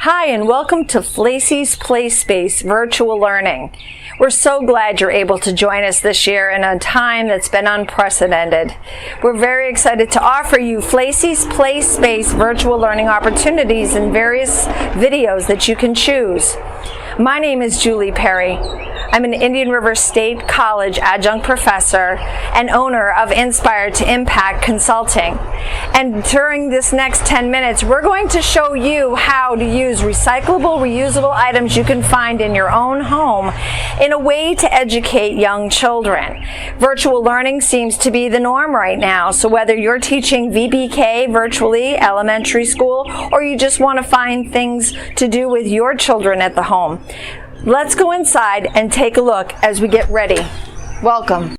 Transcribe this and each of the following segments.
Hi, and welcome to Flacey's Play Space Virtual Learning. We're so glad you're able to join us this year in a time that's been unprecedented. We're very excited to offer you Flacey's Play Space Virtual Learning opportunities in various videos that you can choose. My name is Julie Perry. I'm an Indian River State College adjunct professor and owner of Inspire to Impact Consulting. And during this next 10 minutes, we're going to show you how to use recyclable, reusable items you can find in your own home in a way to educate young children. Virtual learning seems to be the norm right now, so whether you're teaching VBK virtually, elementary school, or you just want to find things to do with your children at the home, let's go inside and take a look as we get ready. Welcome.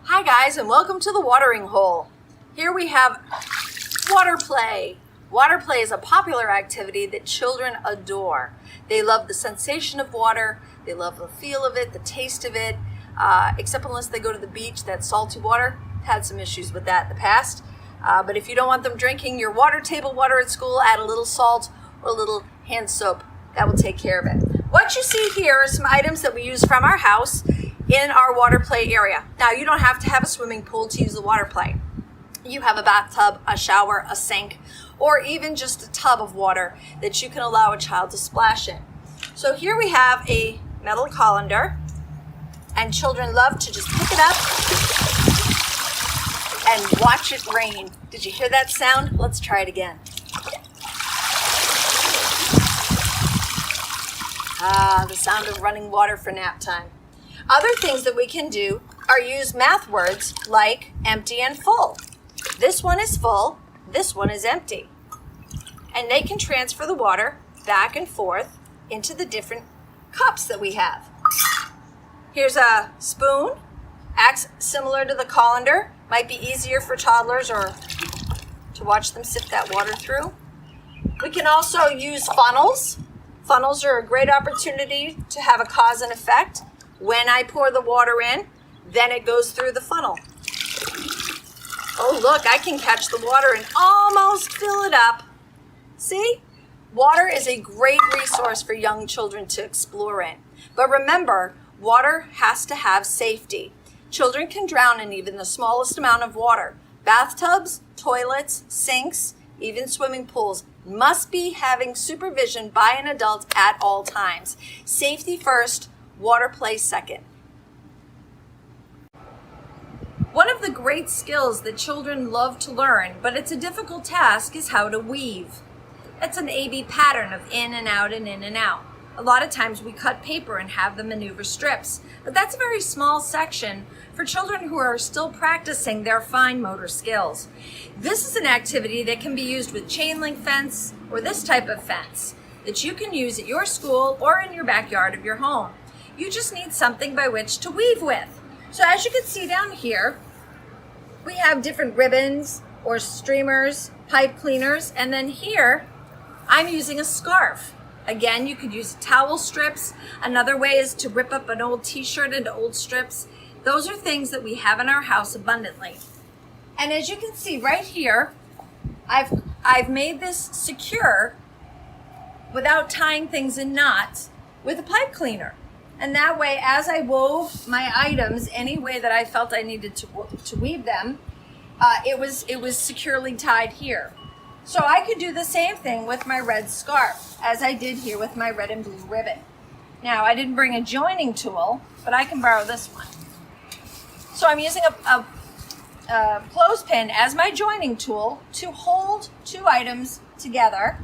Hi guys, and welcome to the watering hole. Here we have water play. Water play is a popular activity that children adore. They love the sensation of water, they love the feel of it, the taste of it, except unless they go to the beach, that salty water. Had some issues with that in the past. But if you don't want them drinking your table water at school, add a little salt or a little hand soap. That will take care of it. What you see here are some items that we use from our house in our water play area. Now, you don't have to have a swimming pool to use the water play. You have a bathtub, a shower, a sink, or even just a tub of water that you can allow a child to splash in. So here we have a metal colander, and children love to just pick it up and watch it rain. Did you hear that sound? Let's try it again. The sound of running water for nap time. Other things that we can do are use math words like empty and full. This one is full, this one is empty. And they can transfer the water back and forth into the different cups that we have. Here's a spoon, acts similar to the colander. Might be easier for toddlers or to watch them sift that water through. We can also use funnels. Funnels are a great opportunity to have a cause and effect. When I pour the water in, then it goes through the funnel. Oh, look, I can catch the water and almost fill it up. See? Water is a great resource for young children to explore in. But remember, water has to have safety. Children can drown in even the smallest amount of water. Bathtubs, toilets, sinks, even swimming pools must be having supervision by an adult at all times. Safety first, water play second. One of the great skills that children love to learn, but it's a difficult task, is how to weave. It's an A-B pattern of in and out and in and out. A lot of times we cut paper and have them maneuver strips, but that's a very small section for children who are still practicing their fine motor skills. This is an activity that can be used with chain link fence or this type of fence that you can use at your school or in your backyard of your home. You just need something by which to weave with. So as you can see down here, we have different ribbons or streamers, pipe cleaners, and then here I'm using a scarf. Again, you could use towel strips. Another way is to rip up an old t-shirt into old strips. Those are things that we have in our house abundantly. And as you can see right here, I've made this secure without tying things in knots with a pipe cleaner. And that way, as I wove my items any way that I felt I needed to weave them, it was securely tied here. So I could do the same thing with my red scarf, as I did here with my red and blue ribbon. Now, I didn't bring a joining tool, but I can borrow this one. So I'm using a clothespin as my joining tool to hold two items together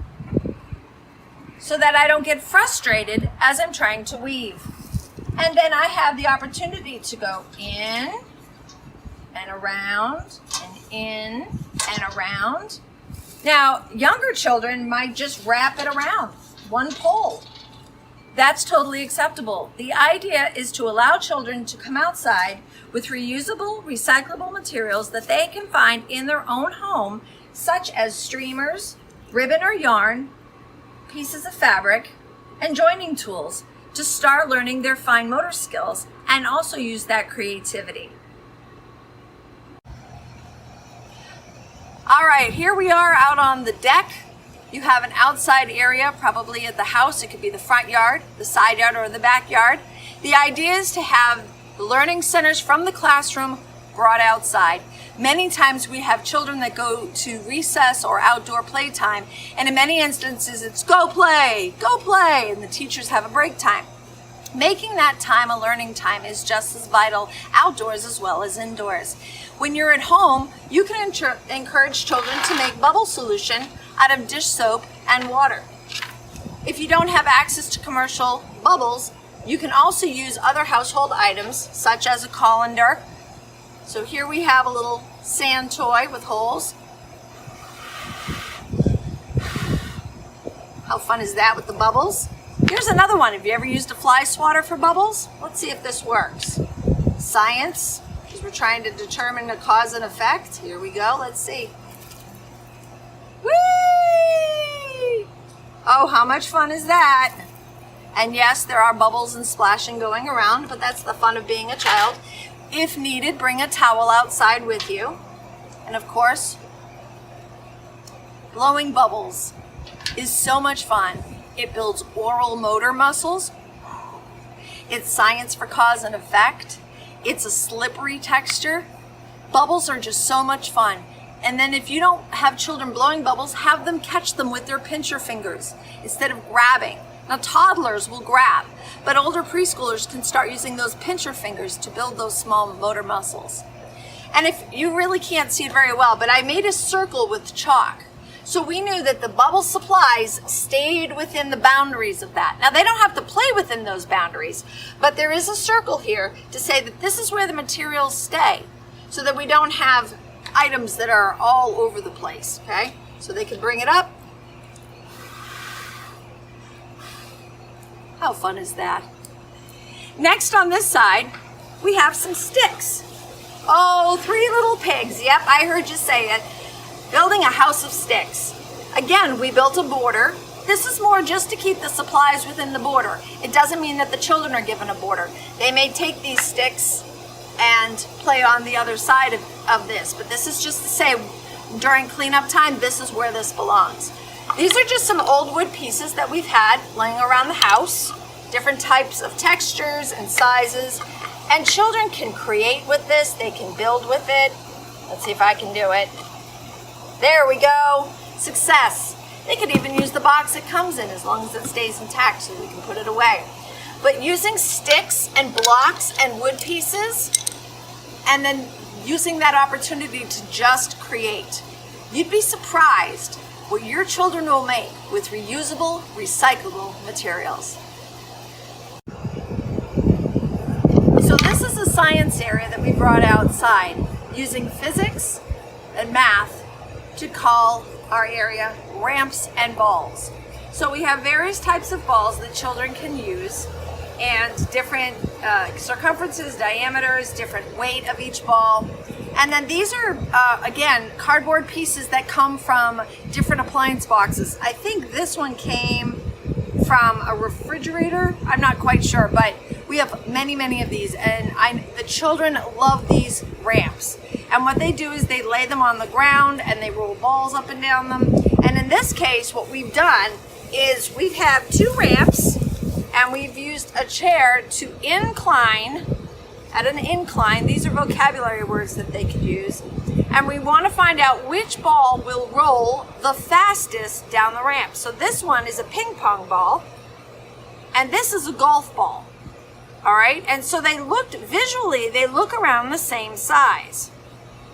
so that I don't get frustrated as I'm trying to weave. And then I have the opportunity to go in and around and in and around. Now, younger children might just wrap it around one pole. That's totally acceptable. The idea is to allow children to come outside with reusable, recyclable materials that they can find in their own home, such as streamers, ribbon or yarn, pieces of fabric, and joining tools to start learning their fine motor skills and also use that creativity. All right, here we are out on the deck You have an outside area, probably at the house. It could be the front yard, the side yard, or the backyard. The idea is to have the learning centers from the classroom brought outside. Many times we have children that go to recess or outdoor playtime, and in many instances it's go play, and the teachers have a break time. Making that time a learning time is just as vital outdoors as well as indoors. When you're at home, you can encourage children to make bubble solution out of dish soap and water. If you don't have access to commercial bubbles, you can also use other household items such as a colander. So here we have a little sand toy with holes. How fun is that with the bubbles? Here's another one. Have you ever used a fly swatter for bubbles? Let's see if this works. Science, because we're trying to determine the cause and effect. Here we go. Let's see. Whee! Oh, how much fun is that? And yes, there are bubbles and splashing going around, but that's the fun of being a child. If needed, bring a towel outside with you. And of course, blowing bubbles is so much fun. It builds oral motor muscles. It's science for cause and effect. It's a slippery texture. Bubbles are just so much fun. And then if you don't have children blowing bubbles, have them catch them with their pincher fingers instead of grabbing. Now toddlers will grab, but older preschoolers can start using those pincher fingers to build those small motor muscles. And if you really can't see it very well, but I made a circle with chalk. So we knew that the bubble supplies stayed within the boundaries of that. Now they don't have to play within those boundaries, but there is a circle here to say that this is where the materials stay so that we don't have items that are all over the place, okay? So they can bring it up. How fun is that? Next on this side, we have some sticks. Oh, 3 little pigs. Yep, I heard you say it. Building a house of sticks. Again, we built a border. This is more just to keep the supplies within the border. It doesn't mean that the children are given a border. They may take these sticks and play on the other side of this, but this is just to say during cleanup time, this is where this belongs. These are just some old wood pieces that we've had laying around the house, different types of textures and sizes, and children can create with this, they can build with it. Let's see if I can do it. There we go, success. They could even use the box it comes in as long as it stays intact so we can put it away. But using sticks and blocks and wood pieces, and then using that opportunity to just create, you'd be surprised what your children will make with reusable, recyclable materials. So this is a science area that we brought outside using physics and math to call our area ramps and balls. So we have various types of balls that children can use and different circumferences, diameters, different weight of each ball. And then these are, again, cardboard pieces that come from different appliance boxes. I think this one came from a refrigerator. I'm not quite sure, but we have many of these. And the children love these ramps. And what they do is they lay them on the ground and they roll balls up and down them. And in this case, what we've done is we have 2 ramps and we've used a chair to incline at an incline. These are vocabulary words that they could use. And we want to find out which ball will roll the fastest down the ramp. So this one is a ping pong ball and this is a golf ball. All right, and so they look around the same size,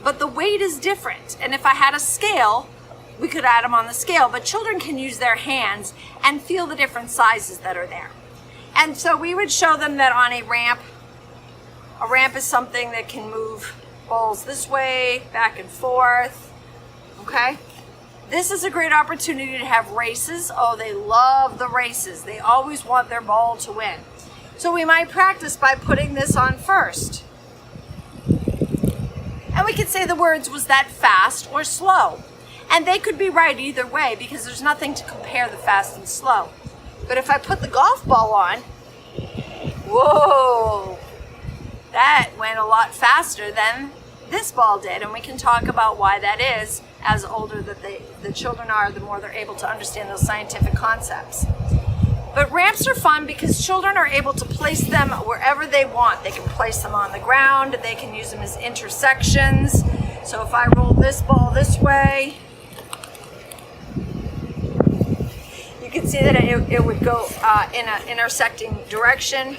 but the weight is different. And if I had a scale, we could add them on the scale, but children can use their hands and feel the different sizes that are there. And so we would show them that on a ramp is something that can move balls this way, back and forth, okay? This is a great opportunity to have races. Oh, they love the races. They always want their ball to win. So we might practice by putting this on first. And we could say the words, was that fast or slow? And they could be right either way because there's nothing to compare the fast and slow. But if I put the golf ball on, whoa, that went a lot faster than this ball did, and we can talk about why that is. As older that the children are, the more they're able to understand those scientific concepts. But ramps are fun because children are able to place them wherever they want. They can place them on the ground, they can use them as intersections. So if I roll this ball this way, you can see that it would go in an intersecting direction.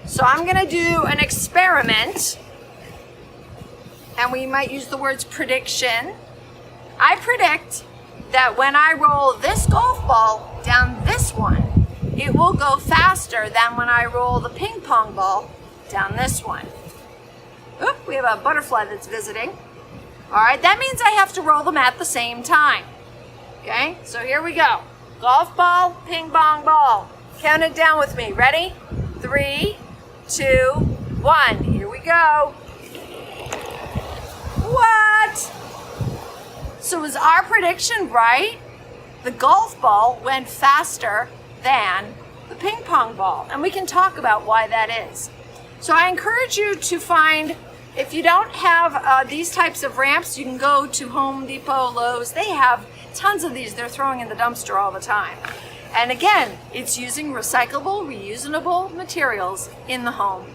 So I'm gonna do an experiment, and we might use the words prediction. I predict that when I roll this golf ball down this one, it will go faster than when I roll the ping pong ball down this one. Oop, we have a butterfly that's visiting. All right, that means I have to roll them at the same time. Okay, so here we go. Golf ball, ping pong ball. Count it down with me. Ready? 3, 2, 1. Here we go. What? So was our prediction right? The golf ball went faster than the ping pong ball. And we can talk about why that is. So I encourage you to find, if you don't have these types of ramps, you can go to Home Depot, Lowe's. They have tons of these. They're throwing in the dumpster all the time. And again, it's using recyclable, reusable materials in the home.